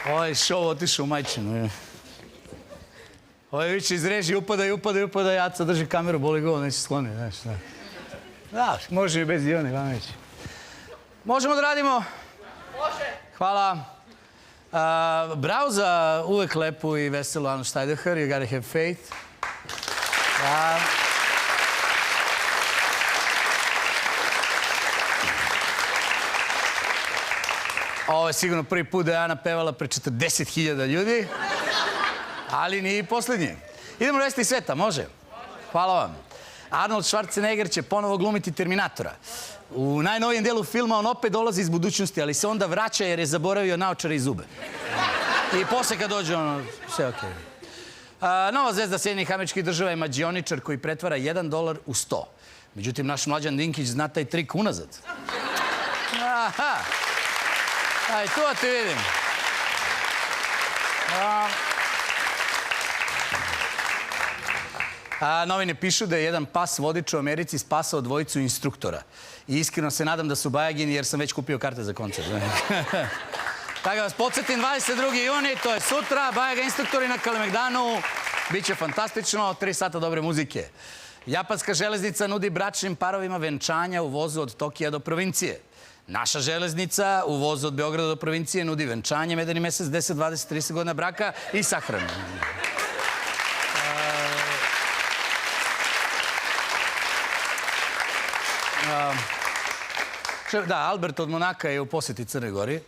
Ovaj šov otišao u majčinu. Ovaj više iz režije upada, Jaca drži kameru, boli go, neće skloniti, znaš. Da, može i bez Ivane Ivanović. Možemo da radimo? Može. Hvala. Bravo za uvek lepu i veselu Anu Štajdeher. You gotta have faith. Ovo je sigurno prvi put da je Ana pevala pred 40.000 ljudi, ali nije i posljednji. Idemo na vesti sveta, može? Hvala vam. Arnold Schwarzenegger će ponovo glumiti Terminatora. U najnovijem delu filma on opet dolazi iz budućnosti, ali se onda vraća jer je zaboravio naočare i zube. I posle kad dođe ono, sve okej. Nova zvezda Sjedinjenih Američkih Država je mađioničar koji pretvara $1 u 100. Međutim, naš Mlađan Dinkić zna taj trik unazad. Aha! Aj, tu ti vidim. Novine pišu da je jedan pas vodič u Americi spasao dvojicu instruktora. I iskreno se nadam da su bajagini jer sam već kupio karte za koncert. Tako da vas podsjetim, 22. juni, to je sutra, Bajaga instruktori na Kalemegdanu. Biće fantastično, 3 sata dobre muzike. Japanska železnica nudi bračnim parovima venčanja u vozu od Tokija do provincije. Naša železnica u vozu od Beograda do provincije nudi venčanje, medeni mesec, 10, 20, 30 godina braka i sahranu. Da, Albert od Monaka je u posjeti Crne Gori.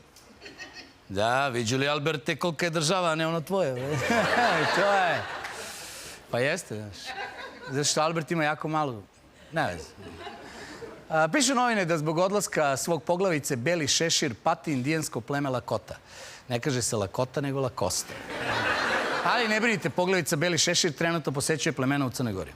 Da, viđu Alberte, kolika je država, a ne ono tvoje. To je. Pa jeste, znaš. Zato što Albert ima jako malu... Ne vezi. Pišu novine da zbog odlaska svog poglavice Beli Šešir pati indijansko pleme Lakota. Ne kaže se Lakota, nego Lakosta. Ali ne brinite, poglavica Beli Šešir trenutno posećuje plemena u Crnoj Gori.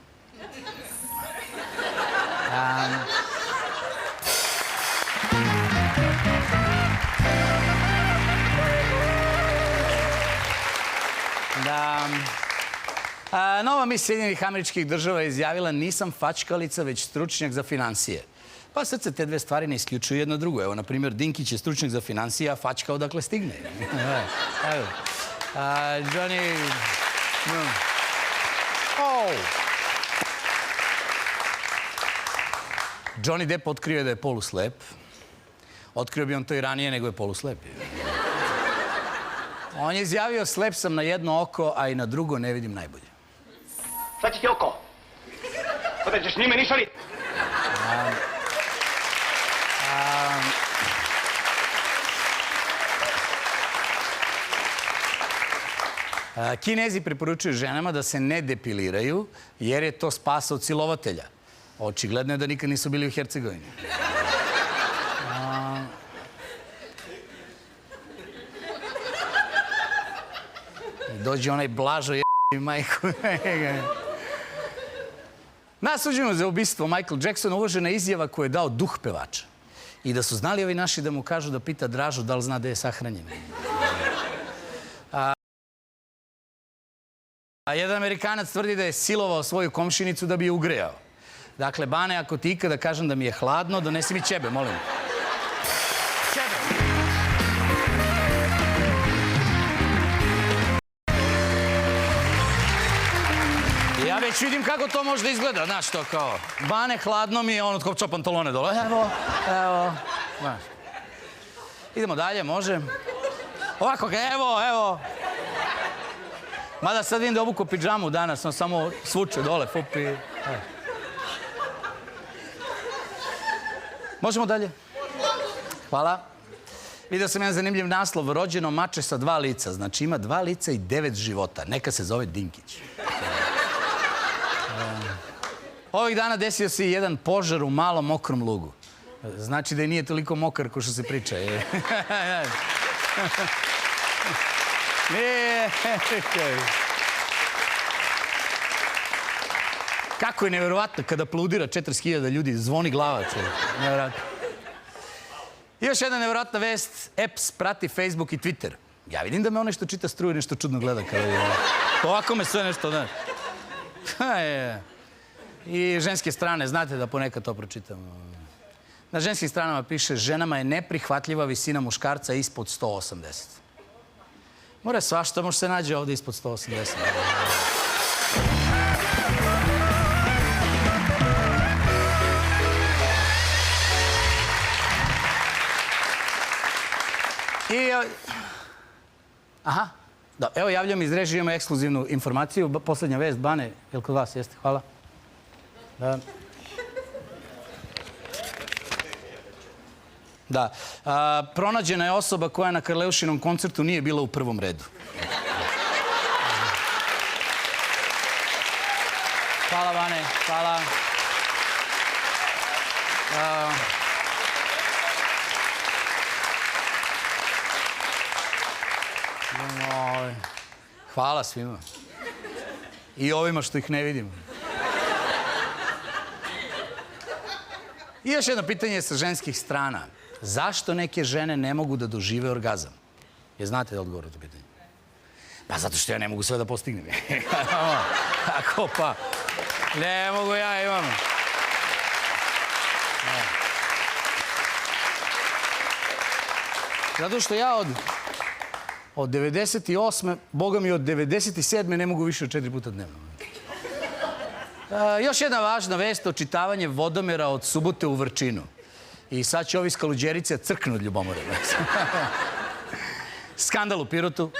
Nova mis Sjedinjenih Američkih Država je izjavila nisam fačkalica, već stručnjak za finansije. Pa srce te dve stvari ne isključuju jedno drugo. Evo, na primjer, Dinkić je stručnjak za finansije, a fačka odakle stigne. Johnny... Johnny Depp otkrio je da je poluslep. Otkrio bi on to i ranije nego je poluslep. On je izjavio, slep sam na jedno oko, a i na drugo ne vidim najbolje. Sad će ti oko. Pa da ćeš njime nišali. Kinezi preporučuju ženama da se ne depiliraju, jer je to spas od silovatelja. Očigledno je da nikad nisu bili u Hercegovini. Dođe onaj Blažo i majku. Na suđenju za ubistvo Michael Jacksona uvažena izjava koju je dao duh pevača. I da su znali ovi naši da mu kažu da pita Dražu da li zna da je sahranjen. Jedan Amerikanac tvrdi da je silovao svoju komšinicu da bi je ugrejao. Dakle, Bane, ako ti ikada kažem da mi je hladno, donesi mi ćebe, molim. Ćebe! Ja već vidim kako to može da izgleda, znaš to kao... Bane, hladno mi je, on otkopčao pantalone dole. Evo, znaš. Idemo dalje, može. Ovako, evo. Mada sad vidim da obuku pidžamu danas, on samo svuče dole, fupi. Možemo dalje? Hvala. Vidio sam jedan zanimljiv naslov, rođeno mače sa 2 lica. Znači ima 2 lica i 9 života. Neka se zove Dinkić. Ovih dana desio se i jedan požar u malom mokrom lugu. Znači da i nije toliko mokar ko što se priča. Kako je nevjerovatno kada aplaudira 40.000 ljudi, zvoni glava. Nevjerovatno. I još jedna nevjerovatna vest, EPS prati Facebook i Twitter. Ja vidim da me onaj što čita struju nešto čudno gleda. Ovako me sve nešto, da. I ženske strane, znate da ponekad to pročitam. Na ženskim stranama piše ženama je neprihvatljiva visina muškarca ispod 180. Mora svašta, može se nađe ovde ispod 180. Aha. Evo, javljam iz režije, imamo ekskluzivnu informaciju. Poslednja vest, Bane, je li kod vas? Jeste, hvala. Da. Pronađena je osoba koja na Karleušinom koncertu nije bila u prvom redu. Hvala, Bane, hvala. Hvala svima. I ovima što ih ne vidimo. I još jedno pitanje sa ženskih strana. Zašto neke žene ne mogu da dožive orgazam? Je znate da odgovor na to pitanje? Pa zato što ja ne mogu sve da postignem. Kako pa? Ne mogu ja, imam. Zato što ja od 98. Boga mi od 97. ne mogu više od 4 puta dnevno. Još jedna važna vest, očitavanje vodomera od subote u Vrčinu. I sad će ovi iz Kaluđerice crknu od ljubomore. Skandal u Pirotu.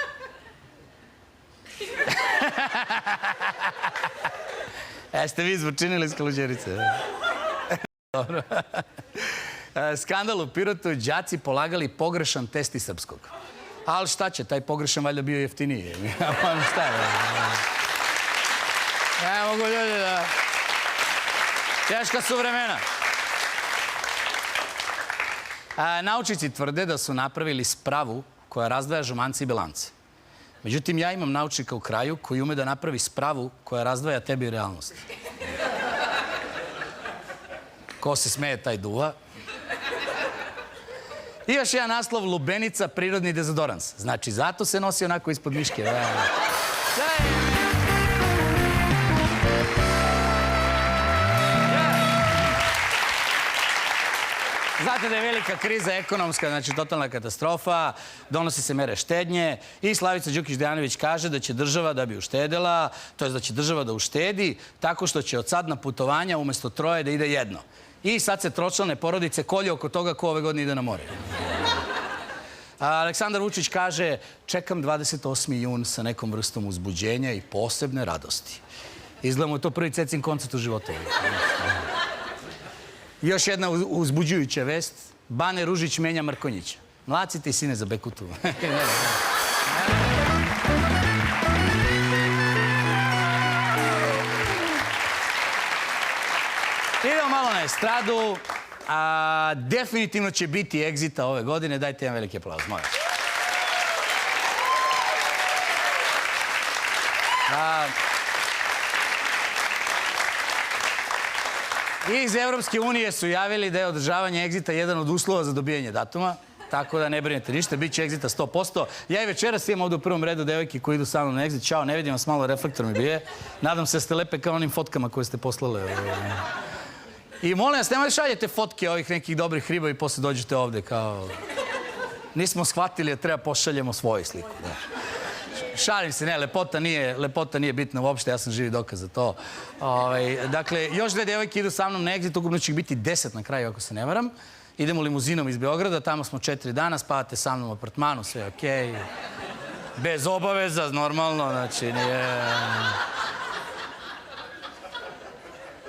Jeste vi iz Vrčine ili iz Kaluđerice? Dobro. Skandal u Pirotu, đaci polagali pogrešan test iz srpskog. Ali šta će, taj pogrešan valjda bio jeftiniji. Šta je? Ne mogu ljudi da... Teška su vremena. Naučnici tvrde da su napravili spravu koja razdvaja žumance i belance. Međutim, ja imam naučnika u kraju koji ume da napravi spravu koja razdvaja tebi i realnost. Ko se smeje, taj duva. I još jedan naslov, lubenica, prirodni dezodorans. Znači, zato se nosi onako ispod miške. Znate da je velika kriza ekonomska, znači totalna katastrofa, donosi se mere štednje i Slavica Đukić Dejanović kaže da će država da bi uštedela, to je da će država da uštedi tako što će od sad na putovanja umesto 3 da ide 1. I sad se tročlane porodice kolje oko toga ko ove godine ide na more. Aleksandar Vučić kaže čekam 28. jun sa nekom vrstom uzbuđenja i posebne radosti. Izgleda mu je to prvi Cecin koncert u životu. Još jedna uzbuđujuća vest. Bane Ružić menja Mrkonjića. Mlacite i sine za Bekutu. Idemo malo na estradu. Definitivno će biti egzita ove godine. Dajte jedan veliki aplauz, molim. Iz Evropske unije su javili da je održavanje egzita jedan od uslova za dobijanje datuma. Tako da ne brinete ništa, bit će egzita 100%. Ja i večeras imam ovdje u prvom redu devojke koji idu sa mnom na egzit. Ćao, ne vidim vas, malo reflektor mi bije. Nadam se da ste lepe kao onim fotkama koje ste poslale. I molim vas, nemoj šaljete fotke ovih nekih dobrih riba i posle dođete ovde kao... Nismo shvatili da treba pošaljemo svoju sliku. Šalim se, ne, lepota nije bitna uopšte, ja sam živi dokaz za to. Dakle, još 2 devojke idu sa mnom na egzit, ukupno će ih biti 10 na kraju, ako se ne varam. Idemo limuzinom iz Beograda, tamo smo 4 dana, spavate sa mnom u apartmanu, sve je okej. Bez obaveza, normalno, znači nije...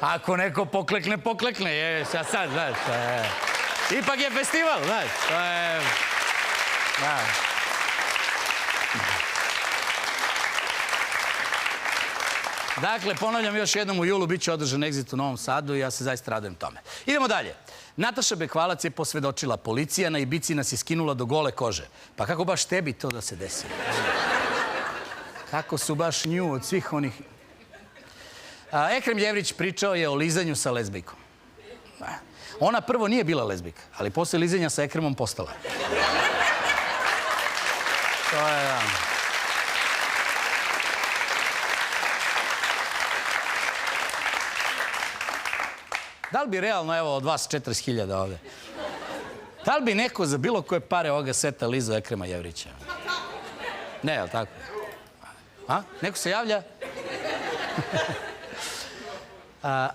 Ako neko poklekne, poklekne, je, sad, znaš, ipak je festival, znaš, to je... Dakle, ponavljam još jednom, u julu bit će održan egzit u Novom Sadu i ja se zaista radujem tome. Idemo dalje. Nataša Bekvalac je posvedočila. Policija na Ibici nas je skinula do gole kože. Pa kako baš tebi to da se desi? Kako su baš nju od svih onih... Ekrem Ljevrić pričao je o lizanju sa lezbijkom. Ona prvo nije bila lezbijka, ali posle lizanja sa Ekremom postala. To je... Da li bi realno, evo, od vas 40.000 ovde, da li bi neko za bilo koje pare ovoga seta lizao Ekrema Jevrića? Ne, je li tako? A? Neko se javlja?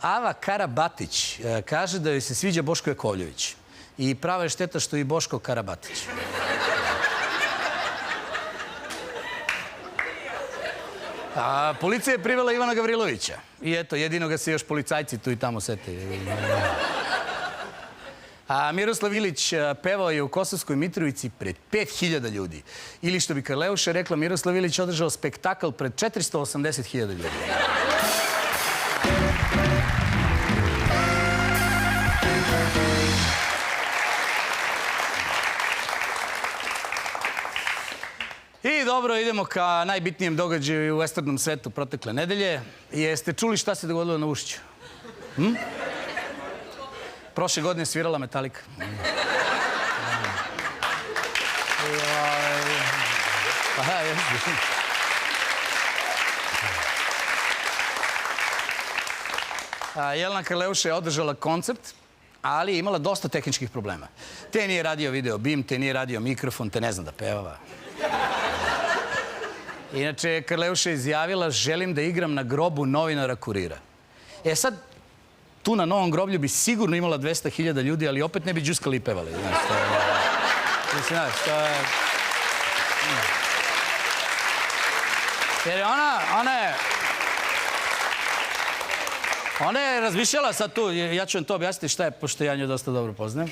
Ava Karabatić kaže da joj se sviđa Boško Jakovljević. I prava je šteta što i Boško Karabatić. Policija je privela Ivana Gavrilovića. I eto, jedino ga se još policajci tu i tamo sete. Miroslav Ilić pevao je u Kosovskoj Mitrovici pred 5.000 ljudi. Ili što bi Karleuša rekla, Miroslav Ilić održao spektakl pred 480.000 ljudi. I dobro, idemo ka najbitnijem događaju u estrarnom svetu protekle nedelje. Jeste čuli šta se dogodilo na Ušću? Prošle godine je svirala Metallica. Jelena Karleuša je održala koncert, ali je imala dosta tehničkih problema. Te nije radio video bim, te nije radio mikrofon, te ne zna da peva. Inače, Karleuša je izjavila, želim da igram na grobu novinara Kurira. E sad, tu na Novom groblju bi sigurno imala 200.000 ljudi, ali opet ne bi džuskali i pevali. Jer ona je razmišljala sad tu, ja ću vam to objasniti šta je, pošto ja nju dosta dobro poznajem.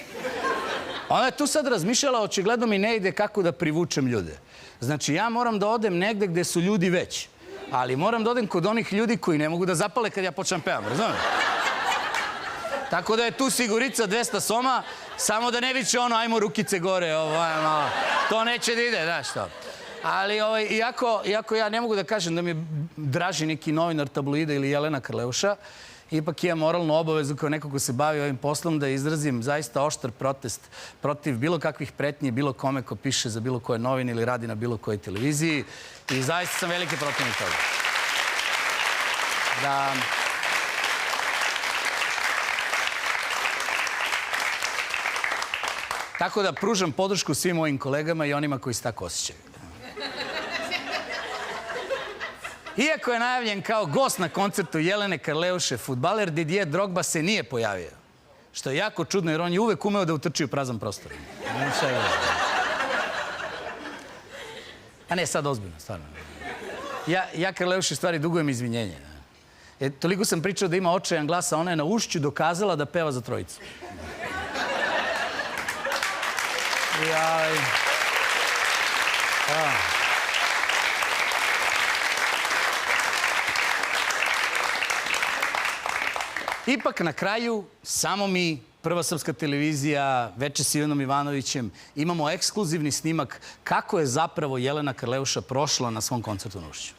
Ona je tu sad razmišljala, očigledno mi ne ide kako da privučem ljude. Znači, ja moram da odem negde gde su ljudi već, ali moram da odem kod onih ljudi koji ne mogu da zapale kad ja počnem pevam, razumiješ? Tako da je tu sigurica 200 soma, samo da ne viče ono, ajmo rukice gore, malo. To neće da ide, znaš što. Ali, iako ja ne mogu da kažem da mi je draži neki novinar tabloida ili Jelena Karleuša, ipak imam moralnu obavezu kao neko ko se bavi ovim poslom da izrazim zaista oštar protest protiv bilo kakvih pretnji, bilo kome ko piše za bilo koje novine ili radi na bilo kojoj televiziji. I zaista sam veliki protivnik toga. Tako da pružam podršku svim mojim kolegama i onima koji se tako osjećaju. Iako je najavljen kao gost na koncertu Jelene Karleuše, fudbaler Didier Drogba se nije pojavio. Što je jako čudno, jer on je uvek umeo da utrči u prazan prostor. A ne, sad ozbiljno, stvarno. Ja Karleuši stvari dugujem izvinjenje. Toliko sam pričao da ima očajan glas, a ona je na Ušću dokazala da peva za trojicu. Ipak na kraju, samo mi, Prva srpska televizija, Veče s Ivanom Ivanovićem, imamo ekskluzivni snimak kako je zapravo Jelena Karleuša prošla na svom koncertu na Ušću.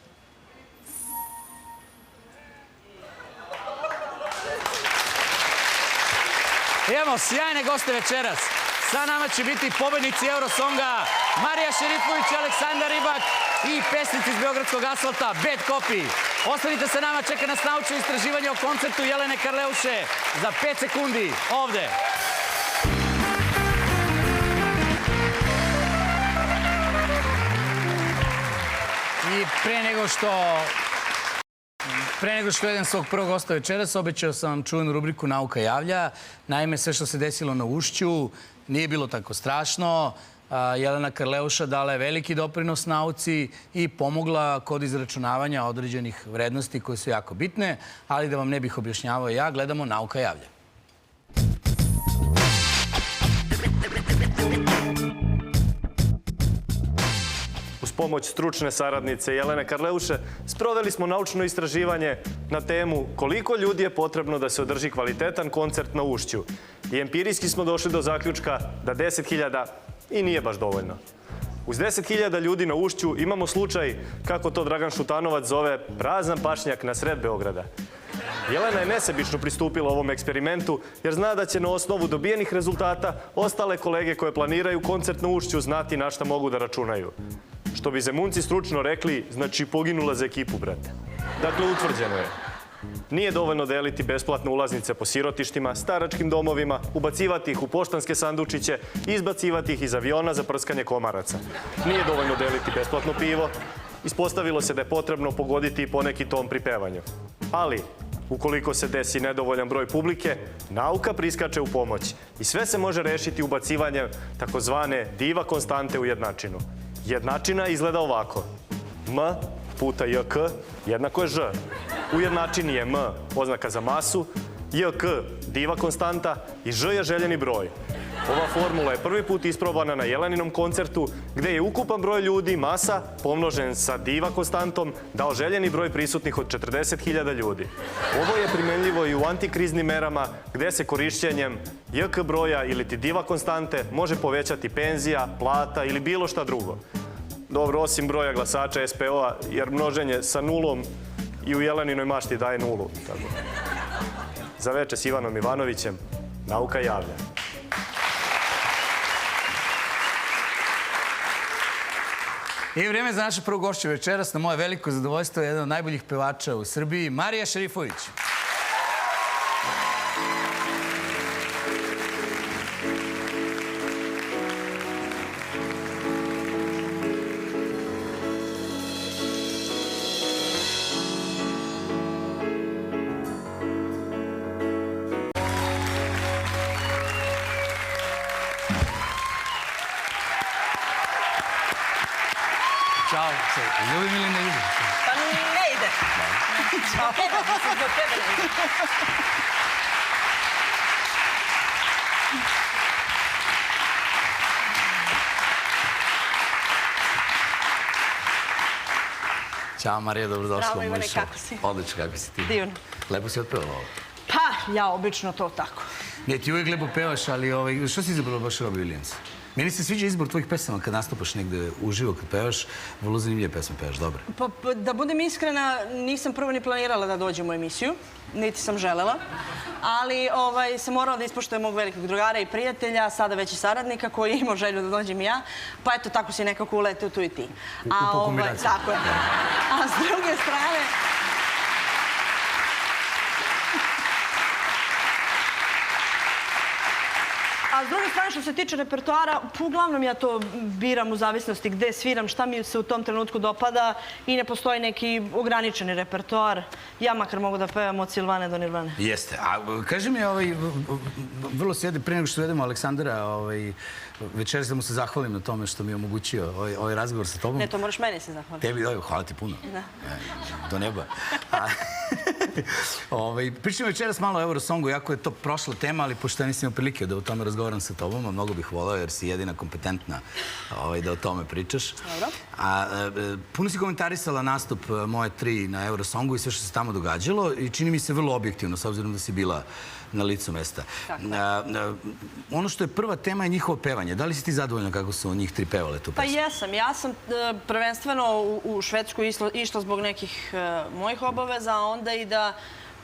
Imamo sjajne goste večeras. Sa nama će biti pobednici Eurosonga, Marija Šerifović, Aleksandar Ribak i pesnici iz Beogradskog asfalta, Bad Copy. Ostanite sa nama, čeka nas naučno istraživanje o koncertu Jelene Karleuše za 5 sekundi, ovde. I pre nego što jedem svog prvog gosta večeras, obećao sam vam čuvenu rubriku Nauka javlja. Naime, sve što se desilo na Ušću nije bilo tako strašno. Jelena Karleuša dala je veliki doprinos nauci i pomogla kod izračunavanja određenih vrednosti koje su jako bitne, ali da vam ne bih objašnjavao ja, gledamo Nauka javlja. Uz pomoć stručne saradnice Jelene Karleuše sproveli smo naučno istraživanje na temu koliko ljudi je potrebno da se održi kvalitetan koncert na Ušću. I empirijski smo došli do zaključka da 10.000 i nije baš dovoljno. Uz 10.000 ljudi na Ušću imamo slučaj, kako to Dragan Šutanovac zove, prazan pašnjak na sred Beograda. Jelena je nesebično pristupila ovom eksperimentu jer zna da će na osnovu dobijenih rezultata ostale kolege koje planiraju koncert na Ušću znati na šta mogu da računaju. Što bi Zemunci stručno rekli, znači poginula za ekipu, brate. Dakle, utvrđeno je. Nije dovoljno deliti besplatne ulaznice po sirotištima, staračkim domovima, ubacivati ih u poštanske sandučiće i izbacivati ih iz aviona za prskanje komaraca. Nije dovoljno deliti besplatno pivo. Ispostavilo se da je potrebno pogoditi i poneki ton pri pevanju. Ali, ukoliko se desi nedovoljan broj publike, nauka priskače u pomoć i sve se može rešiti ubacivanjem takozvane diva konstante u jednačinu. Jednačina izgleda ovako. M puta JK jednako je Ž. U jednačini je M oznaka za masu, JK diva konstanta i Ž je željeni broj. Ova formula je prvi put isprobana na Jeleninom koncertu, gde je ukupan broj ljudi, masa, pomnožen sa diva konstantom, dao željeni broj prisutnih od 40.000 ljudi. Ovo je primenljivo i u antikriznim merama, gde se korišćenjem JK broja ili ti diva konstante može povećati penzija, plata ili bilo šta drugo. Dobro, osim broja glasača SPO-a, jer množenje sa nulom i u Jeleninoj mašti daje nulu. Za veče s Ivanom Ivanovićem, nauka javlja. I vrijeme za našu prvu gošću večeras. Na moje veliko zadovoljstvo je jedan od najboljih pevača u Srbiji, Marija Šerifović. Ćao. Ljubim ili ne ide? Pa ne ide. Zbog tebe ne ide. Ćao Marija, dobrodošla u Bravo, moj Ivane, show. kako si? Odlično, kako si ti? Divno. Lepo si otpevala ovo. Pa, ja obično to tako. Ne, ti uvijek lepo pevaš, ali što si izabrala baš Robbie Williams? Meni se sviđa izbor tvojih pesama kad nastupaš negde uživo, kad pevaš. Vrlo zanimljive pesme pevaš, dobre. Pa, da budem iskrena, nisam prvo ni planirala da dođem u emisiju, niti sam želela, ali sam morala da ispoštujem mog velikog drugara i prijatelja, sada već i saradnika, koji je imao želju da dođem i ja, pa eto, tako si nekako uleteo tu i ti. Po kombinaciji. Tako je. A s druge strane... A s druge strane, što se tiče repertoara, uglavnom ja to biram u zavisnosti gde sviram, šta mi se u tom trenutku dopada i ne postoji neki ograničeni repertoar. Ja makar mogu da pevam od Silvane do Nirvane. Jeste. A kaži mi, vrlo sjede, prije nego što vedemo Aleksandra, večeras da mu se zahvalim na tome što mi je omogućio ovaj razgovor sa tobom. Ne, to moraš meni se zahvaliti. Tebi, hvala ti puno. Da. Do neba. Pričamo večeras malo o Eurosongu, jako je to prošla tema, ali pošto ja nisam imao prilike da o tome razgovaram sa tobom, a mnogo bih volao jer si jedina kompetentna da o tome pričaš. Dobro. Puno si komentarisala nastup moje 3 na Eurosongu i sve što se tamo događalo i čini mi se vrlo objektivno, s obzirom da si bila na licu mesta. Ono što je prva tema je njihovo pevanje. Da li si ti zadovoljna kako su njih 3 pevale tu pesmu? Pa jesam. Ja sam prvenstveno u Švedsku išla zbog nekih mojih obaveza, a onda i da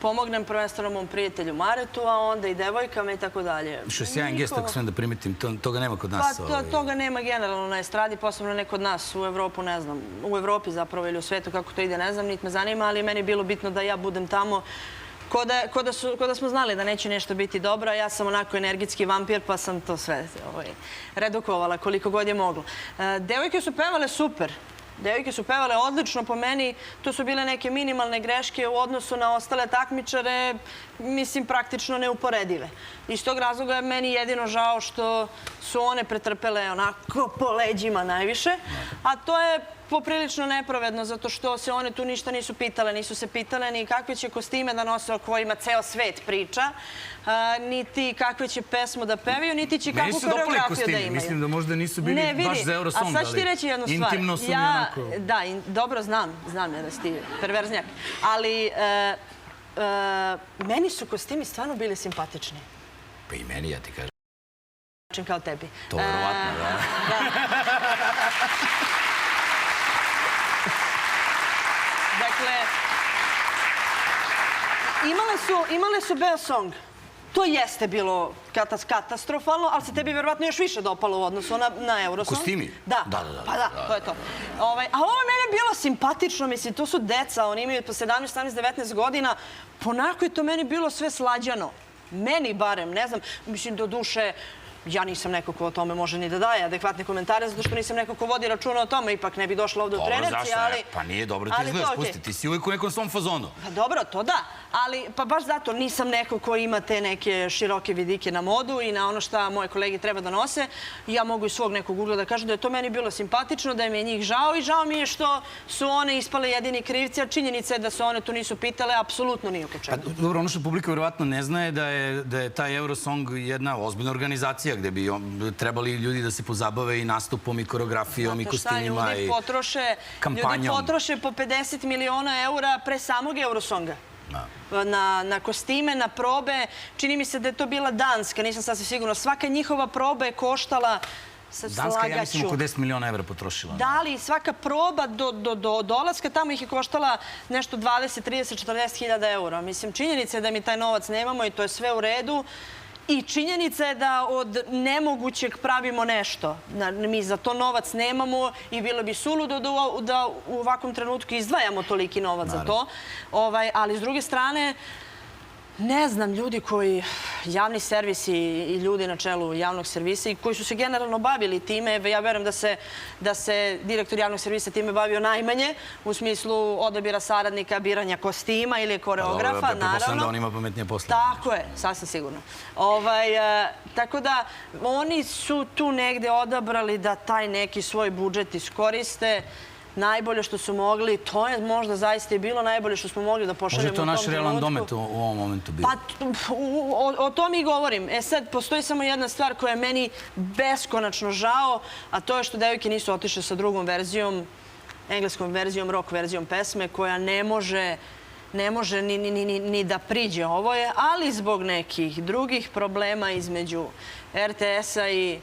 pomognem prvenstveno mom prijatelju Maretu, a onda i devojkama i tako dalje. Što je sjajan gest, ako smem da primetim, toga nema kod nas. Pa toga nema generalno na estradi, posebno ne kod nas, u Evropu, ne znam. U Evropi zapravo ili u svetu, kako to ide, ne znam, niti me zanima, ali meni je bilo bitno da ja budem tamo. Ko da smo znali da neće nešto biti dobro, a ja sam onako energetski vampir, pa sam to sve redukovala koliko god je moglo. Devojke su pevale super. Devojke su pevale odlično po meni. To su bile neke minimalne greške u odnosu na ostale takmičare, mislim, praktično neuporedive. Iz tog razloga je meni jedino žao što su one pretrpele onako po leđima najviše, a to je poprilično nepravedno, zato što se one tu ništa nisu pitale. Nisu se pitale ni kakve će kostime da nose o kojima ceo svet priča, niti kakve će pesmu da pevaju, niti će kakvu koreografiju da imaju. Mislim da možda nisu bili baš za Eurosong, ali a sad ću ti reći jednu stvar. Intimno su mi onako... Da, dobro znam ja da si ti perverznjak, ali meni su kostimi stvarno bili simpatični. Pa i meni, ja ti kažem. Kao tebi. To je verovatno, da. Dakle, imale su Bell Song. To jeste bilo katastrofalno, ali se tebi verovatno još više dopalo u odnosu na Eurosong. Kostimi? Da. Pa da, to je to. A ovo je mene bilo simpatično, mislim, to su deca, oni imaju po 17, 18, 19 godina. Ponako je to meni bilo sve slađano. Meni barem, ne znam, mislim, do duše, ja nisam neko ko o tome može ni da daje adekvatne komentare, zato što nisam neko ko vodi računa o tome, ipak ne bi došla ovde u trenerci, ali... Pa nije dobro ti izgledaš, pusti, ti si uvijek u nekom svom fazonu. Pa dobro, to da, ali pa baš zato nisam neko ko ima te neke široke vidike na modu i na ono šta moje kolege treba da nose. Ja mogu iz svog nekog ugla da kažem da je to meni bilo simpatično, da mi je njih žao i žao mi je što su one ispale jedini krivci, a činjenica je da se one tu nisu pitale, apsolutno nije oko čega. Dobro, ono što publika vjerovatno ne zna je da je taj Eurosong jedna ozbiljna organizacija gde bi trebali ljudi da se pozabave i nastupom, i koreografijom, i kostimima, i kampanjom. Ljudi potroše po 50 miliona eura pre samog Eurosonga. Na kostime, na probe. Čini mi se da je to bila Danska, nisam sasvim sigurno. Svaka njihova proba je koštala... Danska, ja mislim, oko 10 miliona evra potrošila. Da, ali svaka proba do dolaska tamo ih je koštala nešto 20, 30, 40 hiljada eura. Mislim, činjenica je da mi taj novac nemamo i to je sve u redu. I činjenica je da od nemogućeg pravimo nešto. Mi za to novac nemamo i bilo bi suludo da u ovakvom trenutku izdvajamo toliki novac za to. Ali s druge strane, ne znam, ljudi koji, javni servisi i ljudi na čelu javnog servisa i koji su se generalno bavili time, ja verujem da se direktor javnog servisa time bavio najmanje u smislu odabira saradnika, biranja kostima ili koreografa, naravno. Pretpostavljam da on ima pametnije posle. Tako je, sasvim sigurno. Tako da oni su tu negde odabrali da taj neki svoj budžet iskoriste. Najbolje što su mogli, to je možda zaista i bilo najbolje što smo mogli da pošaljemo u tom trenutku. Može to naš realan domet u ovom momentu bio? Pa, o tom i govorim. Sad, postoji samo jedna stvar koja je meni beskonačno žao, a to je što devojke nisu otišle sa drugom verzijom, engleskom verzijom, rock verzijom pesme, koja ne može ni da priđe ovoj, ali zbog nekih drugih problema između RTS-a i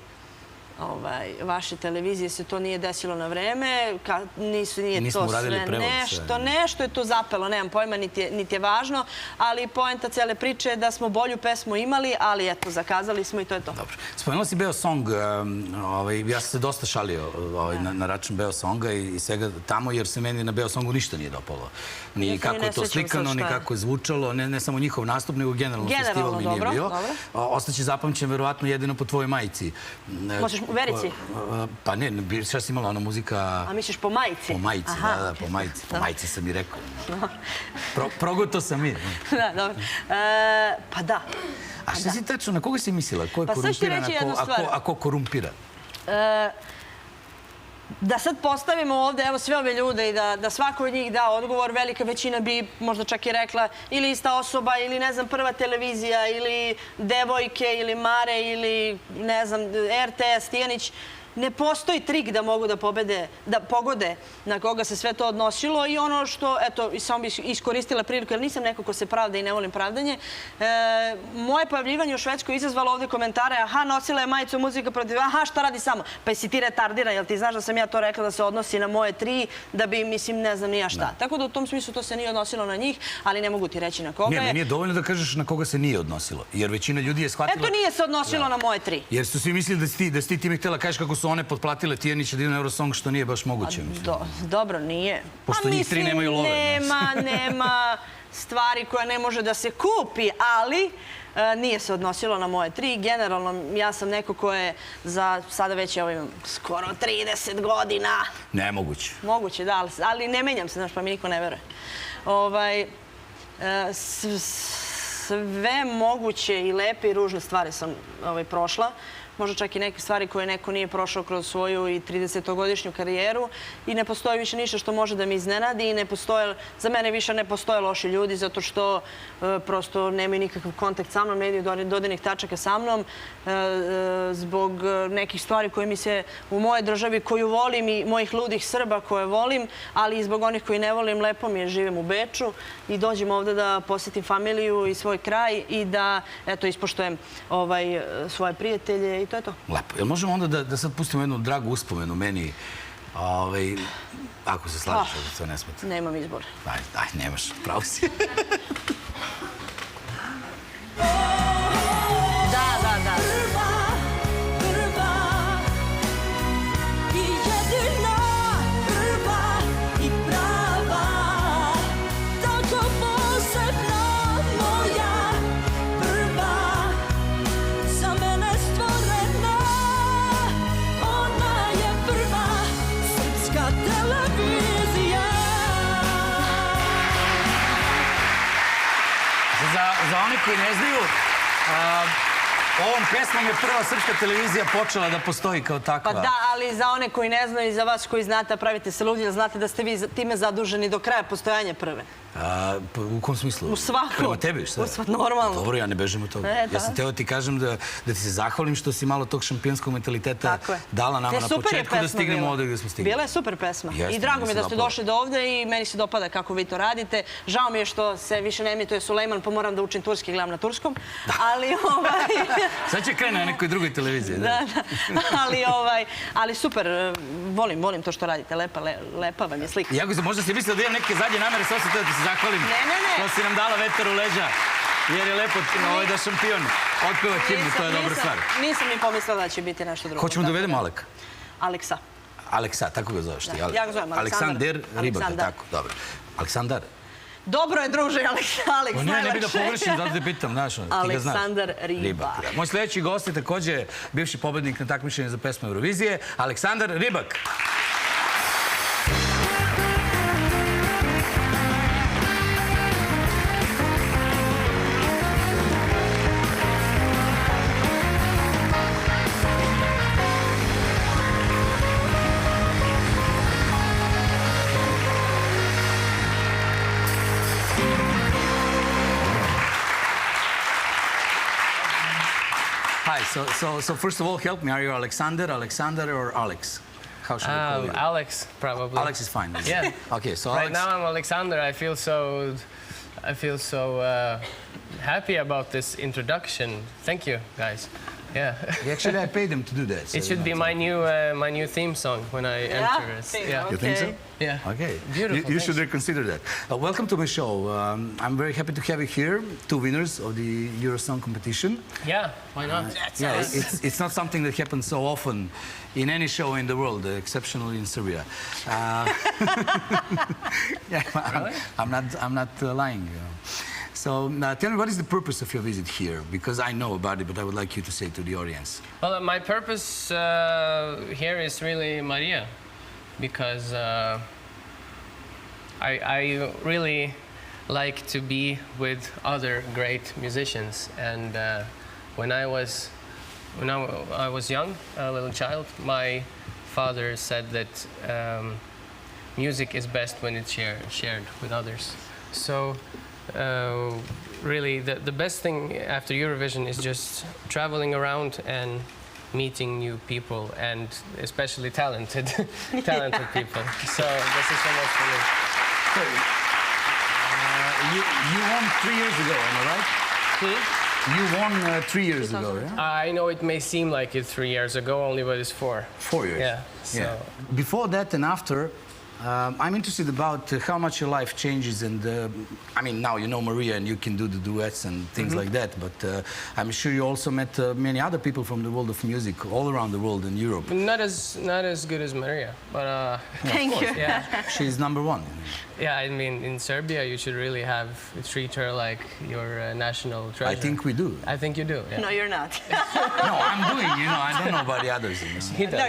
vaše televizije se to nije desilo na vreme, nije to sve nešto je to zapelo, nemam pojma, niti je važno, ali poenta cele priče je da smo bolju pesmu imali, ali eto, zakazali smo i to je to. Dobro. Spomenula si Beosong, ja sam se dosta šalio na račun Beosonga i svega tamo, jer se meni na Beosongu ništa nije dopalo. Ni kako je to slikano, ni kako je zvučalo, ne samo njihov nastup, nego generalno festival mi nije bio. Ostaće zapamćen verovatno jedino po tvojoj majici. U Verici? Pa ne, šta si imala ona muzika... A misliš po majici? Po majici, da, po majici. Po majici sam i rekao. Progoto sam i. Da, dobro. Pa da. A šta si tačno, na koga si mislila? Ko je korumpiran, a ko korumpira? Da sad postavimo ovde evo sve ove ljude i da svako od njih da odgovor, velika većina bi možda čak i rekla ili ista osoba ili ne znam prva televizija ili devojke ili Mare ili ne znam RTS, Tijanić. Ne postoji trik da mogu da pogode na koga se sve to odnosilo i ono što, eto, samo bih iskoristila priliku, jer nisam neko ko se pravda i ne volim pravdanje. Moje pojavljivanje u Švedskoj izazvalo ovde komentare, aha, nosila je majicu muzika protiv, aha, šta radi samo? Pa si ti retardiran, jel ti znaš da sam ja to rekla da se odnosi na moje tri, da bi, mislim, ne znam ni ja šta. Tako da u tom smislu to se nije odnosilo na njih, ali ne mogu ti reći na koga je. Nije dovoljno da kažeš na koga se nije odnosilo, jer većina ljudi je shvatila... Eto, nije se odnosilo na moje tri. Jer su svi mislili da si ti time htjela kažeš kako su one potplatile Tijanića da idu na Eurosong, što nije baš moguće. Dobro, nije. Pošto njih tri nemaju love. Nema stvari koja ne može da se kupi, ali nije se odnosilo na moje tri. Generalno, ja sam neko ko je za sada već imam skoro 30 godina. Nemoguće. Moguće, da, ali ne menjam se, znaš, pa mi niko ne veruje. Sve moguće i lepe i ružne stvari sam prošla. Možda čak i neke stvari koje neko nije prošao kroz svoju i 30-godišnju karijeru i ne postoji više ništa što može da mi iznenadi i za mene više ne postoje loši ljudi zato što prosto nemaju nikakav kontakt sa mnom, ne imaju dodirnih tačaka sa mnom zbog nekih stvari koje mi se u moje državi koju volim i mojih ludih Srba koje volim, ali i zbog onih koji ne volim, lepo mi je, živim u Beču i dođem ovde da posjetim familiju i svoj kraj i da, eto, ispoštujem svoje prijatelje i to je to. Lepo. Jel možemo onda da sad pustimo jednu dragu uspomenu meni, ako se slažeš da to ne smeta? Nemam izbor. Aj, nemaš, pravo si. Ovom pesmom je prva srpska televizija počela da postoji kao takva. Pa da, ali za one koji ne znaju i za vas koji znate, a pravite se ludi, znate da ste vi time zaduženi do kraja postojanja prve. U kom smislu? U svakom. Prema tebi, šta? U svakom, normalno. Dobro, ja ne bežim od toga. Ja sam teo ti kažem da ti se zahvalim što si malo tog šampionskog mentaliteta dala nama na početku da stignemo ovdje gdje smo stigli. Bila je super pesma. Jeste, I drago mi je da ste zapalo. došli do ovdje i meni se dopada kako vi to radite. Žao mi je što se više ne emituje Sulejman, pa moram da učim turski i gledam na turskom. Ali Sad će krene na nekoj drugoj televiziji. Da. Ali super, volim to što radite. Lepa vam je slika. Jako se, možda si mislila da imam neke zadnje namere, sve se teo da ti se zahvalim. Ne. Što si nam dala vetar u leđa. Jer je lepo da šampion otpeva himnu, to je dobra stvar. Nisam ni pomislila da će biti nešto drugo. Hoćemo da uvedemo Aleka? Aleksa. Aleksa, tako ga zoveš ti. Ja ga zovem Aleksander Ribak, tako, dobro. Aleksandar. Dobro je, druže, Aleks, Ne bi da pogrešim, zato te pitam, znaš, ti ga znaš. Aleksandar Ribak. Moj sljedeći gost je također bivši pobednik na takmičenju za pesmu Eurovizije, Aleksandar Ribak. Hi, so first of all, help me. Are you Alexander, or Alex? How should I call you? Alex, probably. Alex is fine. Yeah. Okay, so Right Alex. now I'm Alexander. I feel so happy about this introduction. Thank you, guys. Yeah. Actually, I paid them to do that. It should be my new theme song when I enter. You think so? Yeah. Okay. Beautiful. You should reconsider that. Welcome to my show. I'm very happy to have you here. 2 winners of the Eurosong competition. Yeah. Why not? Yeah, it's not something that happens so often in any show in the world, exceptionally in Serbia. Yeah, Really? I'm not lying. You know. So tell me, what is the purpose of your visit here? Because I know about it, but I would like you to say to the audience. Well, my purpose here is really Maria, because I really like to be with other great musicians. And when I was young, a little child, my father said that music is best when it's shared with others. So. Really, the best thing after Eurovision is just traveling around and meeting new people, and especially talented people. So this is so much for me. So, you won 3 years ago, am I right? You won 3 years ago, yeah? I know it may seem like it's 3 years ago, only, but it's 4. 4 years. Yeah. So. Before that and after, I'm interested about how much your life changes, and I mean, now you know Maria and you can do the duets and things like that, but I'm sure you also met many other people from the world of music all around the world in Europe. Not as good as Maria, but Thank you. yeah. She's number one. Yeah, I mean, in Serbia, you should really treat her like your national treasure. I think we do. I think you do. Yeah. No, you're not. No, I'm doing, I don't know about the others. He does. No,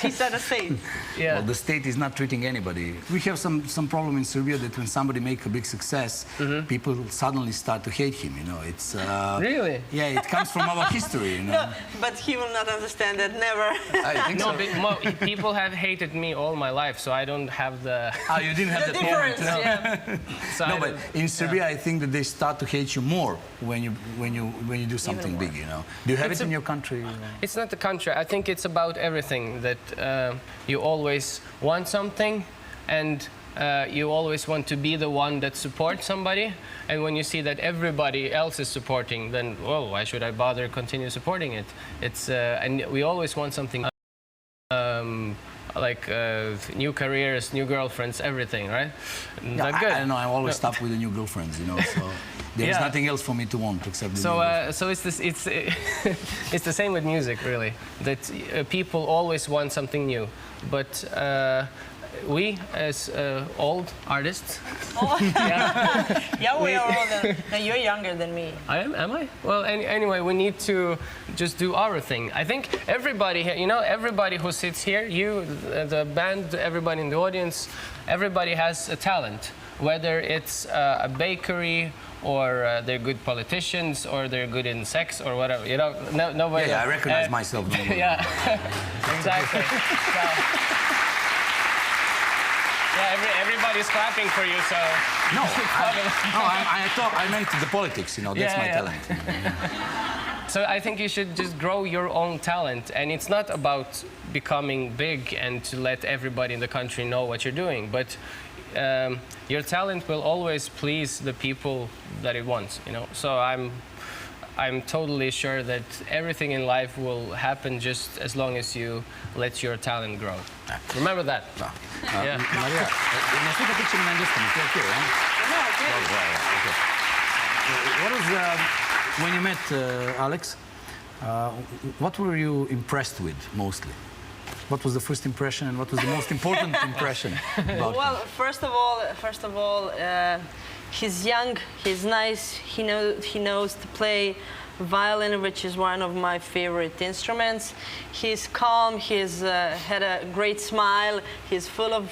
he said a state. Yeah. Well, the state is not treating anybody. We have some problem in Serbia that when somebody makes a big success, people suddenly start to hate him, It's Really? Yeah, it comes from our history, No, but he will not understand that, never. I think No, so. but people have hated me all my life, so I don't have the. Oh, you didn't have The that difference, moment. yeah. So No, I but don't- in Serbia, I think that they start to hate you more when you do something big, Do you have It's it in a- your country? It's not the country. I think it's about everything that you always want something, and you always want to be the one that supports somebody. And when you see that everybody else is supporting, then why should I bother continue supporting it? It's and we always want something. Like new careers, new girlfriends, everything, right? Yeah, Not good. I don't know. I always stop with the new girlfriends, So there's Yeah. nothing else for me to want except the So, new girlfriend. so it's the same with music, really. That people always want something new, but we, as old artists, Yeah, we are older. No, you're younger than me. Am I? Well, anyway, we need to just do our thing. I think everybody, everybody who sits here, you, the band, everybody in the audience, everybody has a talent. Whether it's a bakery or they're good politicians, or they're good in sex, or whatever. You know, nobody. Yeah, I recognize myself. Yeah, exactly. So, yeah, everybody's clapping for you, so. No, I thought I meant the politics. You know, that's my talent. So I think you should just grow your own talent, and it's not about becoming big and to let everybody in the country know what you're doing, but your talent will always please the people that it wants, you know. So I'm totally sure that everything in life will happen just as long as you let your talent grow. Remember that. Yeah. Maria, nastupit ćemo na engleskom, is okay, huh? No, it's Okay. What was, when you met Alex, what were you impressed with mostly? What was the first impression and what was the most important impression about Well, him? first of all, he's young, he's nice, he knows to play violin, which is one of my favorite instruments. He's calm, he's had a great smile, he's full of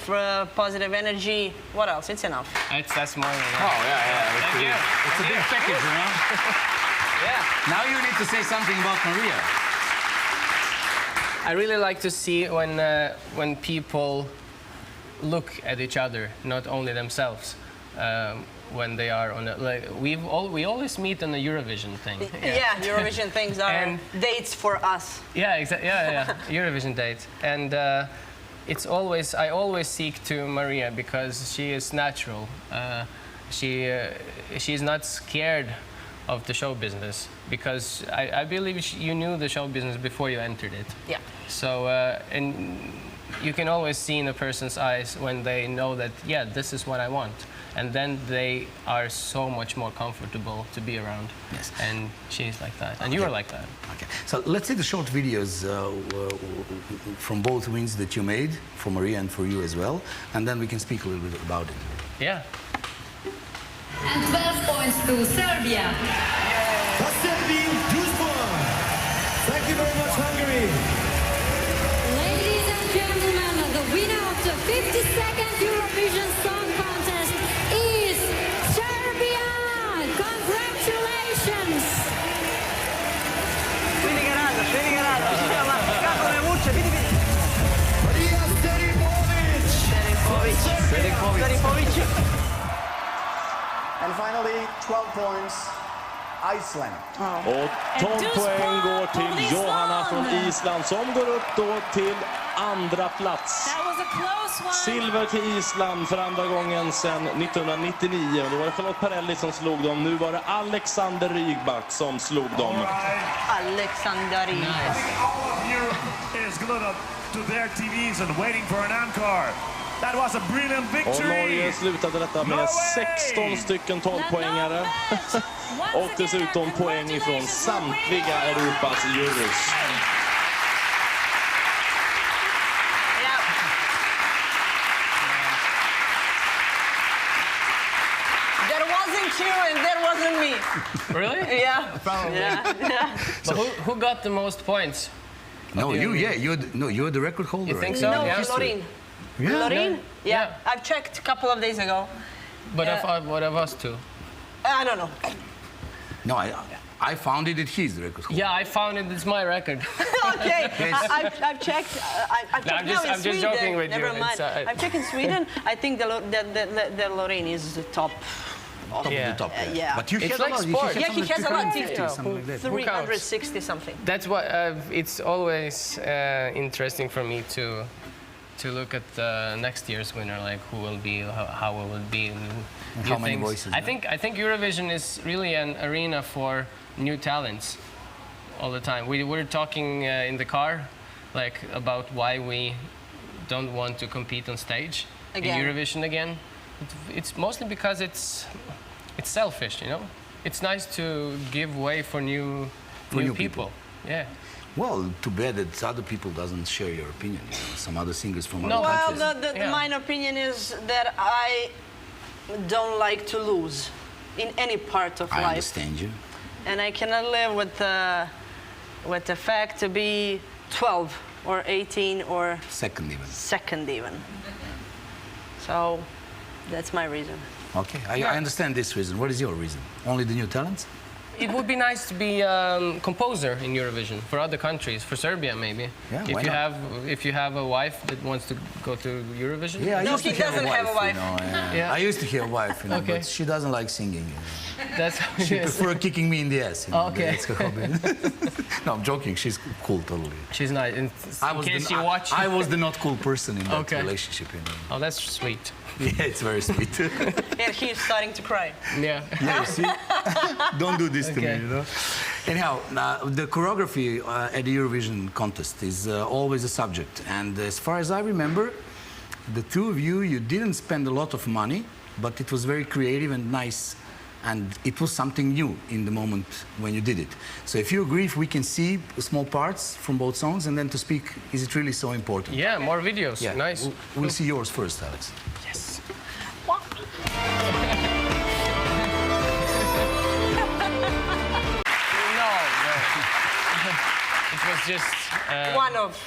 positive energy. What else? It's enough. That's more than Oh, yeah. Thank you. It's a big package, you know? Yeah. Now you need to say something about Maria. I really like to see when people look at each other, not only themselves, when they are on a, like we always meet on the Eurovision thing. Yeah, Eurovision things are And- dates for us. Yeah, exactly. Yeah, Eurovision date, and it's always I always seek to Maria because she is natural. She's not scared of the show business because I believe you knew the show business before you entered it. Yeah. So and you can always see in a person's eyes when they know that this is what I want, and then they are so much more comfortable to be around. Yes. And she's like that, and you are like that. Okay, so let's see the short videos from both wins that you made, for Maria and for you as well, and then we can speak a little bit about it. Yeah. And 12 points to Serbia. Konstantin Dushman. Thank you very much, Hungary. Ladies and gentlemen, the winner of the 52nd Eurovision Song Contest is Serbia. Congratulations. Vidi ga rada. Kako me vuče, vidi. Maria Seripovic. And finally, 12 points, Iceland. Och 12 poäng går till Johanna från Island som går upp då till andra plats. That was a close one. Silver till Island för andra gången sedan 1999. Då var det Charlotte Perrelli som slog dem. Nu var det Alexander Rybak som slog dem. Alexander Rybak. All of you is glued up to their TVs and waiting for an encore. That was a brilliant Och victory. Norge slutade detta med 16 stycken 12-poängare. Och dessutom poäng ifrån samtliga Europas jurys. There wasn't you and there wasn't me. Really? Yeah. Probably. Yeah. But who got the most points? No, you're the record holder. You think right? so? No, Yeah. Loreen. Yeah. Loreen? Yeah. Yeah. I've checked a couple of days ago. But what of us two? I don't know. No, I found it that he's the record holder. Yeah, I found it. It's my record. Okay. Yes. I've checked. I've checked No, now in I'm just Sweden. joking with you. Never mind. It's, I've checked in Sweden. I think the Loreen is the top. Top of Yeah. the top. Yeah. But you It's had like a lot. sport. Yeah, he has a lot. 350, something like that. 360 something. That's what it's always interesting for me to look at next year's winner, like who will be, how it will be, And new how many things. voices, I think Eurovision is really an arena for new talents all the time. We were talking in the car, like about why we don't want to compete on stage Again. in Eurovision again. It's mostly because it's selfish, you know. It's nice to give way for new people. Yeah. Well, too bad that other people doesn't share your opinion. You know, some other singers from No, other Well, countries. the mine opinion is that I don't like to lose in any part of I life. understand you. And I cannot live with the fact to be 12 or 18 or Second even. second even. So that's my reason. Okay, I understand this reason. What is your reason? Only the new talents? It would be nice to be composer in Eurovision for other countries, for Serbia maybe. Yeah, if why you not? have if you have a wife that wants to go to Eurovision. Yeah, I No, used to he have doesn't have a wife. You know, Yeah. I used to have a wife, you know, Okay. but she doesn't like singing. You know. That's how She it is. prefers kicking me in the ass. You know, Okay. That's her hobby. No, I'm joking. She's cool, totally. She's nice. In case you watch. I was the not cool person in that Okay. relationship. You know. Oh, that's sweet. Yeah, it's very sweet. And he's starting to cry. Yeah. Yeah, you see? Don't do this to me, Okay. you know? Anyhow, the choreography at the Eurovision contest is always a subject. And as far as I remember, the two of you didn't spend a lot of money, but it was very creative and nice. And it was something new in the moment when you did it. So if you agree, if we can see small parts from both songs and then to speak, is it really so important? Yeah, more videos. Yeah. Nice. We'll see yours first, Alex. Yes. No. It was just. One of.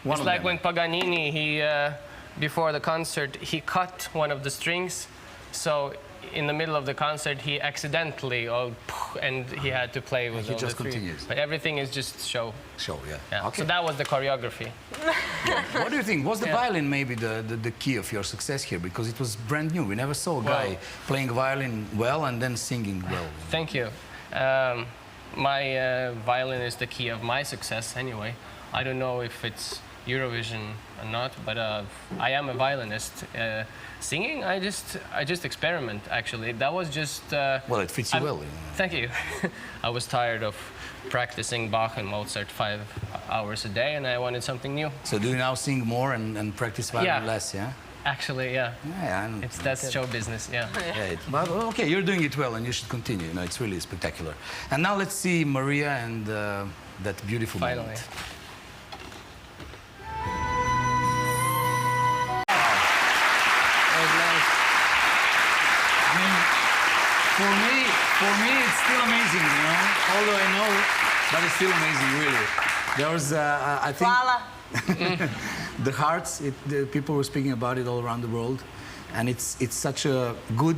One It's of like them. when Paganini, before the concert, he cut one of the strings. So in the middle of the concert, he accidentally, and he had to play with he all just the strings. continues. But everything is just show. Show, yeah. Yeah. Okay. So that was the choreography. What do you think? Was the Yeah. violin maybe the key of your success here? Because it was brand new. We never saw a guy playing violin well and then singing well. Thank you. My violin is the key of my success anyway. I don't know if it's Eurovision or not, but I am a violinist. Singing, I just experiment actually. That was just. Well, it fits you well. You know. Thank you. I was tired of practicing Bach and Mozart 5 hours a day, and I wanted something new. So do you now sing more and practice violin Yeah. less? Yeah. Actually, yeah. Yeah. And That's show business. Yeah. yeah, but okay, you're doing it well, and you should continue. You know, it's really spectacular. And now let's see Maria and that beautiful Finally. moment. That was nice. I mean, for me, it's still amazing. You know, although I know, but it's still amazing, really. There was, I think. Hvala. The hearts, the people were speaking about it all around the world, and it's such a good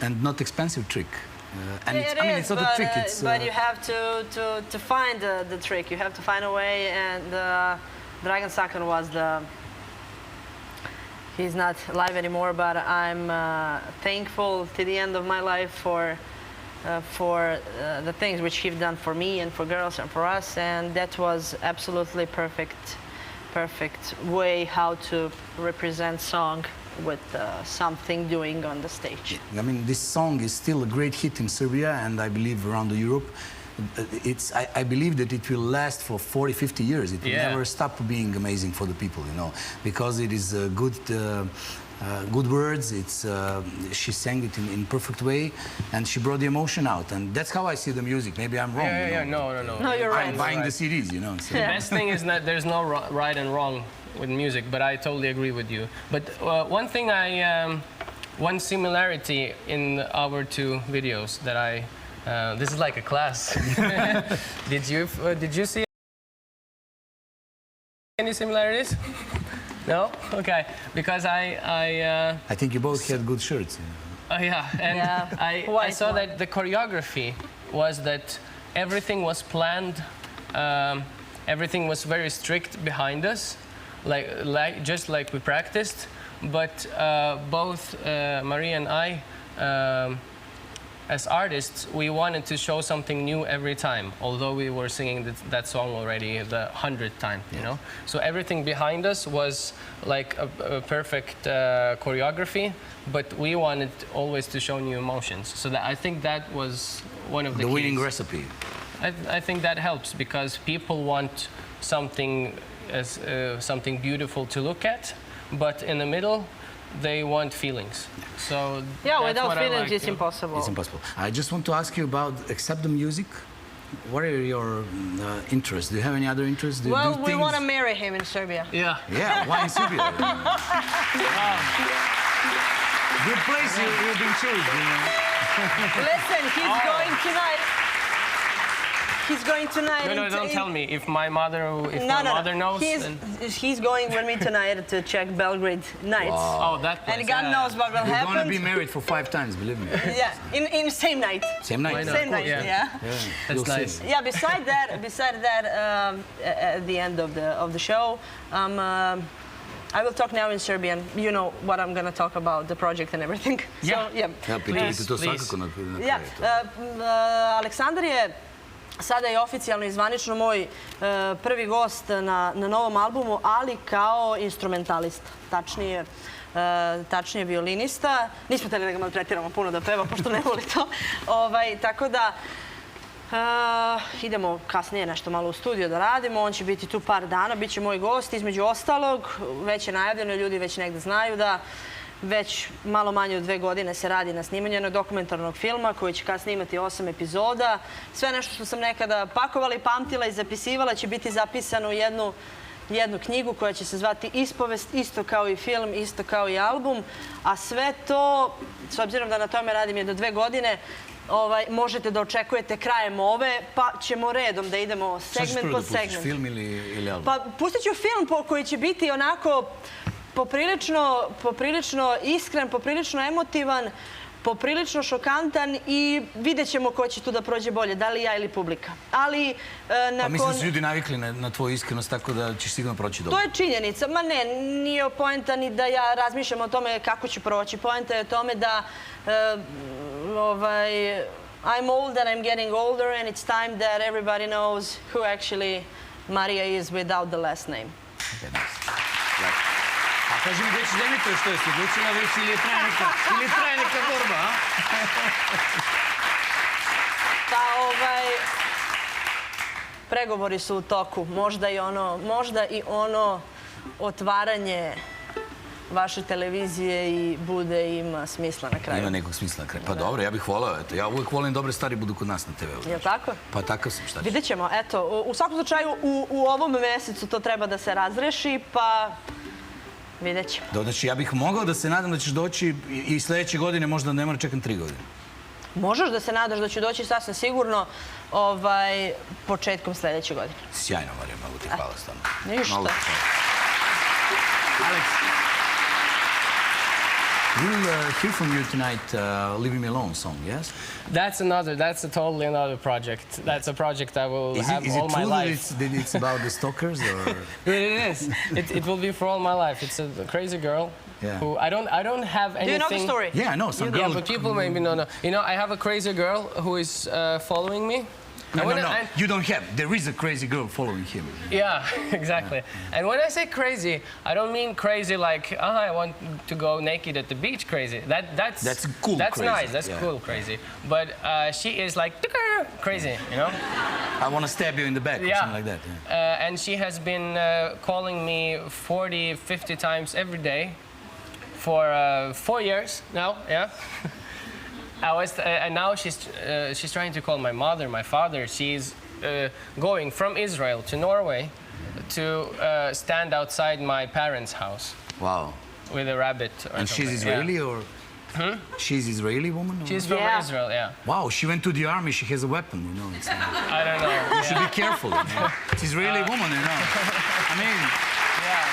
and not expensive trick. And It I mean, is, it's not but, a trick. It's but you have to find the trick. You have to find a way, and Dragan Sakan was the. He's not alive anymore, but I'm thankful to the end of my life for the things which he's done for me and for girls and for us, and that was absolutely perfect way how to represent song with something doing on the stage. I mean, this song is still a great hit in Serbia and I believe around Europe. I believe that it will last for 40, 50 years. It will Yeah. never stop being amazing for the people, you know, because it is good words. She sang it in perfect way, and she brought the emotion out, and that's how I see the music. Maybe I'm wrong. Yeah, you yeah, know. no. No, you're right. I'm buying the CDs, you know. So. The best thing is that there's no right and wrong with music, but I totally agree with you. But one thing one similarity in our two videos that this is like a class. Did you see any similarities? No? Okay. Because I think you both had good shirts. You know. yeah, and Yeah. I White saw one. that the choreography was that everything was planned, everything was very strict behind us, just like we practiced. But both Maria and I, as artists, we wanted to show something new every time, although we were singing that song already the 100th time, you know? So everything behind us was like a perfect choreography, but we wanted always to show new emotions. So I think that was one of the keys. winning recipe. I think that helps because people want something something beautiful to look at, but in the middle, they want feelings. So Yeah, that's without what I feelings, like it's to- impossible. It's impossible. I just want to ask you about, except the music, what are your interests? Do you have any other interests? Do you Well, do we things- want to marry him in Serbia. Yeah. Yeah, why in Serbia? Good place you've been chosen. You know? Listen, he's going tonight. He's going tonight. No, don't tell me. If my mother knows, then... He's going with me tonight to check Belgrade nights. Oh, that place. And God knows what will You're happen. going to be married for 5 times, believe me. Yeah, in the same night. Same night. Same night, yeah. That's nice. Yeah, beside that, at the end of the show, I will talk now in Serbian. You know what I'm going to talk about, the project and everything. Yeah. So, yeah. Please, to svakako na kraju. Ja, Aleksandar je sada je oficijalno i zvanično moj prvi gost na novom albumu, ali kao instrumentalista, tačnije violinista. Nismo htjeli da ga maltretiramo puno da peva, pošto ne voli to. Tako da idemo kasnije nešto malo u studio da radimo. On će biti tu par dana, bit će moj gost. Između ostalog, već je najavljeno, ljudi već negde znaju da već malo manje od 2 godine se radi na snimanju jednog dokumentarnog filma koji će kasnije imati 8 epizoda. Sve nešto što sam nekada pakovala i pamtila i zapisivala će biti zapisano u jednu knjigu koja će se zvati Ispovest, isto kao i film, isto kao i album. A sve to, s obzirom da na tome radim jedno 2 godine, možete da očekujete krajem ove, pa ćemo redom da idemo segment po segment. Šta ćeš prvo da pustiš, film ili album? Pa pustit ću film koji će biti onako poprilično iskren, poprilično emotivan, poprilično šokantan i vidjet ćemo ko će tu da prođe bolje, da li ja ili publika. Ali Pa mislim da su ljudi navikli na tvoju iskrenost, tako da ćeš sigurno proći dobro. To je činjenica. Ma ne, nije poenta ni da ja razmišljam o tome kako ću proći. Poenta je o tome da I'm old and I'm getting older and it's time that everybody knows who actually Maria is without the last name. A kaži mi gdje ćeš da emituješ, što je se odlučila već ili traje neka borba, a? Pa pregovori su u toku. Možda i ono otvaranje vaše televizije i ima smisla na kraju. Ima nekog smisla na kraju. Pa dobro, ja bih voleo. Ja uvijek volim dobre stvari budu kod nas na TV-u. Je li tako? Pa takav sam, šta ćeš? Vidjet ćemo. Eto, u svakom slučaju u ovom mesecu to treba da se razreši, pa vidjet ćemo. Znači, ja bih mogao da se nadam da ćeš doći i sljedeće godine, možda ne mora čekam 3 godine. Možeš da se nadaš da ću doći sasvim sigurno početkom sljedeće godine. Sjajno, Marija, mogu ti hvala stvarno. Ništa. Alex, we'll hear from you tonight, Leave Me Alone song, yes? That's a totally another project. That's a project I will have all my life. Is it true that it's about the stalkers, or? It is. It will be for all my life. It's a crazy girl. Yeah. Who I don't have anything. Do you know the story? Yeah, I know some girl. Yeah, but people maybe don't know. You know, I have a crazy girl who is following me. No, you don't have. There is a crazy girl following him. Yeah, exactly. And when I say crazy, I don't mean crazy like, I want to go naked at the beach crazy. That's cool That's crazy. nice. That's cool crazy. But she is like crazy, you know? I want to stab you in the back or something like that. Yeah. And she has been calling me 40, 50 times every day for 4 years now, yeah? And now she's trying to call my mother, my father. She's going from Israel to Norway to stand outside my parents' house. Wow. With a rabbit. And she's Israeli or? She's Israeli woman? Or? She's from Israel, yeah. Wow, she went to the army. She has a weapon, you know. I don't know. You should be careful. You know? It's Israeli woman, you know. I mean. Yeah.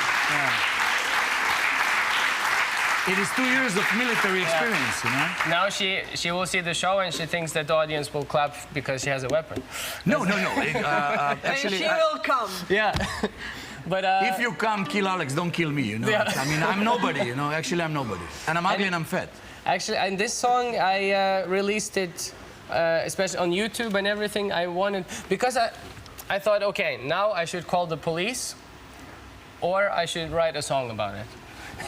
It is 2 years of military experience, you know? Now she will see the show and she thinks that the audience will clap because she has a weapon. No. Actually, she will come. Yeah. But if you come, kill Alex, don't kill me, you know? Yeah. I mean, I'm nobody, you know? Actually, I'm nobody. And I'm ugly and I'm fat. Actually, and this song, I released it, especially on YouTube and everything. I wanted, because I thought, okay, now I should call the police or I should write a song about it.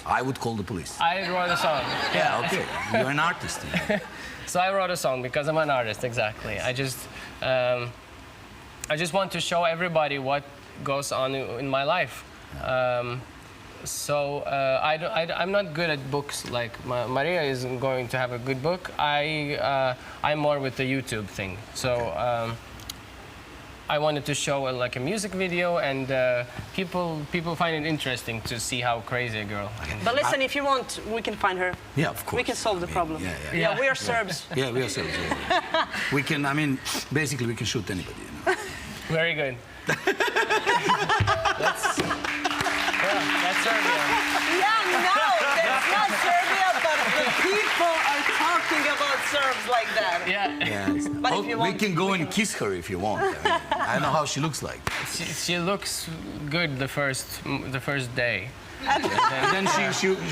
I would call the police. I wrote a song. Yeah, okay. You're an artist. You know? So I wrote a song because I'm an artist, exactly. I just want to show everybody what goes on in my life. I'm not good at books. Like Maria is going to have a good book. I'm more with the YouTube thing. So I wanted to show like a music video, and people find it interesting to see how crazy a girl. But listen, if you want, we can find her. Yeah, of course. We can solve the problem. Yeah, we are Serbs. Yeah, we are Serbs. Yeah. We can. I mean, basically, we can shoot anybody. You know? Very good. That's Serbia. Yeah, no, that's not Serbia, but the people are talking about Serbs like that. Yeah. But if you We want, can go and kiss her if you want. I mean, I don't know how she looks like. She looks good the first day. And then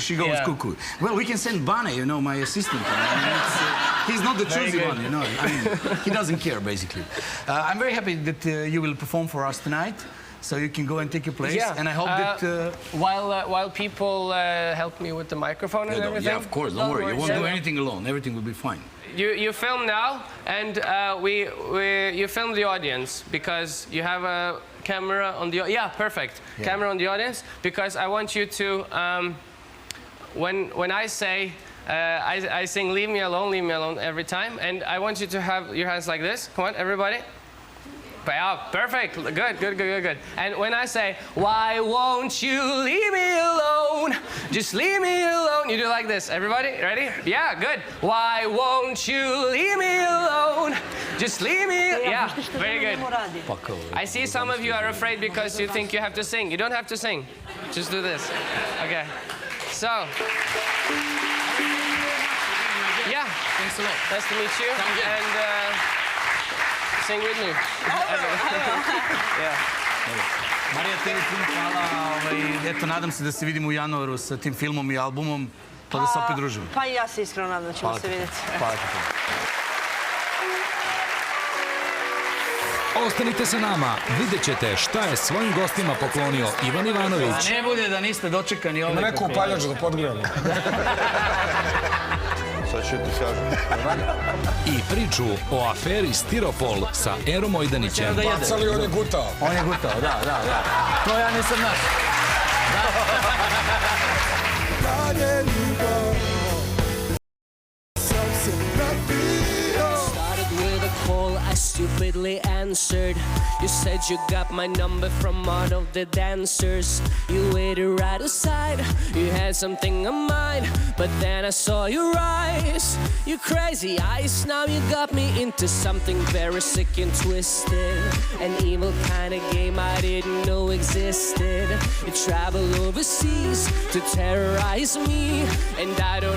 she goes Yeah. cuckoo. Well, we can send Bane, you know, my assistant. I mean, he's not the chosen good. one, you know. I mean, he doesn't care, basically. I'm very happy that you will perform for us tonight. So you can go and take your place. Yeah. And I hope that... While people help me with the microphone and everything. yeah, of course. Don't worry. You won't do Yeah. anything alone. Everything will be fine. You film now, and you film the audience because you have a camera on the perfect camera on the audience because I want you to when I say I sing leave me alone every time, and I want you to have your hands like this. Come on, everybody. Yeah, perfect. Good. And when I say, why won't you leave me alone? Just leave me alone. You do like this. Everybody, ready? Yeah, good. Why won't you leave me alone? Just leave me. Yeah, very good. I see some of you are afraid because you think you have to sing. You don't have to sing. Just do this. Okay. So. Yeah. Thanks a lot. Nice to meet you. And sing with me. Marija, tebi puno hvala. Eto, nadam se da se vidimo u januaru sa tim filmom i albumom, pa da se opet družimo. Pa i ja se iskreno nadam da ćemo se vidjeti. Hvala ti. Ostanite sa nama, vidjet ćete šta je svojim gostima poklonio Ivan Ivanović. A ne bude da niste dočekani ovdje. Ima neku upaljač da podgrejemo. Sad ću ti kažem. I priču o aferi Stiropol sa Erom Ojdanićem. Bacali, on je gutao. On je gutao, da. To ja nisam naš. I stupidly answered. You said you got my number from one of the dancers. You waited right aside. You had something on mind, but then I saw your eyes. Your crazy eyes. Now you got me into something very sick and twisted. An evil kind of game I didn't know existed. You travel overseas to terrorize me, and I don't